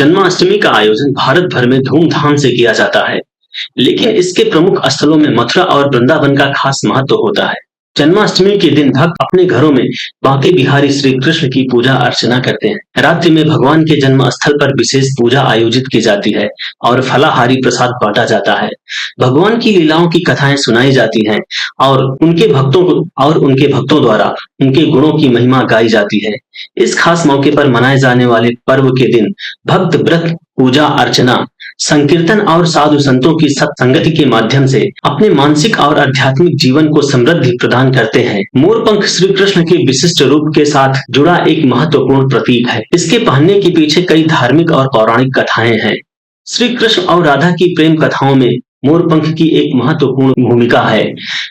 जन्माष्टमी का आयोजन भारत भर में धूमधाम से किया जाता है, लेकिन इसके प्रमुख स्थलों में मथुरा और वृंदावन का खास महत्व होता है। जन्माष्टमी के दिन भक्त अपने घरों में बांके बिहारी श्री कृष्ण की पूजा अर्चना करते हैं। रात्रि में भगवान के जन्म स्थल पर विशेष पूजा आयोजित की जाती है और फलाहारी प्रसाद बांटा जाता है। भगवान की लीलाओं की कथाएं सुनाई जाती हैं और उनके भक्तों द्वारा उनके गुणों की महिमा गाई जाती है। इस खास मौके पर मनाए जाने वाले पर्व के दिन भक्त व्रत, पूजा अर्चना, संकीर्तन और साधु संतों की सत्संगति के माध्यम से अपने मानसिक और आध्यात्मिक जीवन को समृद्धि प्रदान करते हैं। मोरपंख श्री कृष्ण के विशिष्ट रूप के साथ जुड़ा एक महत्वपूर्ण प्रतीक है। इसके पहनने के पीछे कई धार्मिक और पौराणिक कथाएं हैं। श्री कृष्ण और राधा की प्रेम कथाओं में मोरपंख की एक महत्वपूर्ण भूमिका है।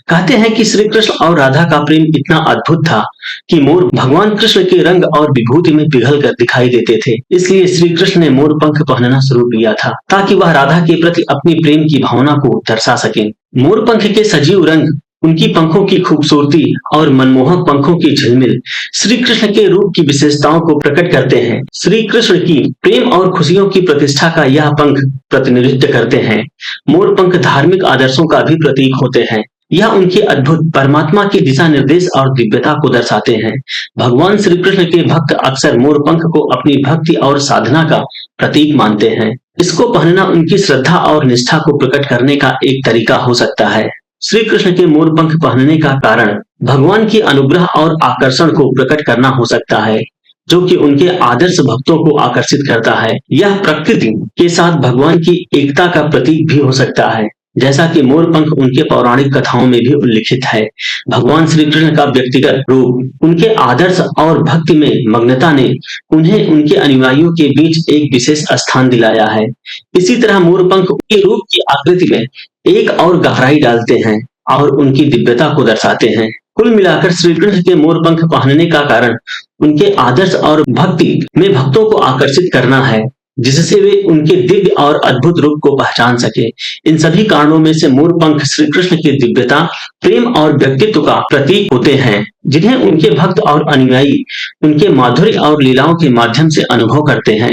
कहते हैं कि श्री कृष्ण और राधा का प्रेम इतना अद्भुत था कि मोर भगवान कृष्ण के रंग और विभूति में पिघल कर दिखाई देते थे। इसलिए श्री कृष्ण ने मोरपंख पहनना शुरू किया था ताकि वह राधा के प्रति अपनी प्रेम की भावना को दर्शा सके। मोरपंख के सजीव रंग, उनकी पंखों की खूबसूरती और मनमोहक पंखों की झिलमिल श्री कृष्ण के रूप की विशेषताओं को प्रकट करते हैं। श्री कृष्ण की प्रेम और खुशियों की प्रतिष्ठा का यह पंख प्रतिनिधित्व करते हैं। मोर पंख धार्मिक आदर्शों का भी प्रतीक होते हैं। यह उनके अद्भुत परमात्मा के दिशा निर्देश और दिव्यता को दर्शाते हैं। भगवान श्री कृष्ण के भक्त अक्सर मोर पंख को अपनी भक्ति और साधना का प्रतीक मानते हैं। इसको पहनना उनकी श्रद्धा और निष्ठा को प्रकट करने का एक तरीका हो सकता है। श्री कृष्ण के मोर पंख पहनने का कारण भगवान की अनुग्रह और आकर्षण को प्रकट करना हो सकता है, जो कि उनके आदर्श भक्तों को आकर्षित करता है। यह प्रकृति के साथ भगवान की एकता का प्रतीक भी हो सकता है, जैसा कि मोर पंख उनके पौराणिक कथाओं में भी उल्लिखित है। भगवान श्री कृष्ण का व्यक्तिगत रूप, उनके आदर्श और भक्ति में मग्नता ने उन्हें उनके अनुयायियों के बीच एक विशेष स्थान दिलाया है। इसी तरह मोर पंख उनके रूप की आकृति में एक और गहराई डालते हैं और उनकी दिव्यता को दर्शाते हैं। कुल मिलाकर श्री कृष्ण के मोर पंख पहनने का कारण उनके आदर्श और भक्ति में भक्तों को आकर्षित करना है, जिससे वे उनके दिव्य और अद्भुत रूप को पहचान सके। इन सभी कारणों में से मोर पंख श्री कृष्ण की दिव्यता, प्रेम और व्यक्तित्व का प्रतीक होते हैं, जिन्हें उनके भक्त और अनुयायी उनके माधुर्य और लीलाओं के माध्यम से अनुभव करते हैं।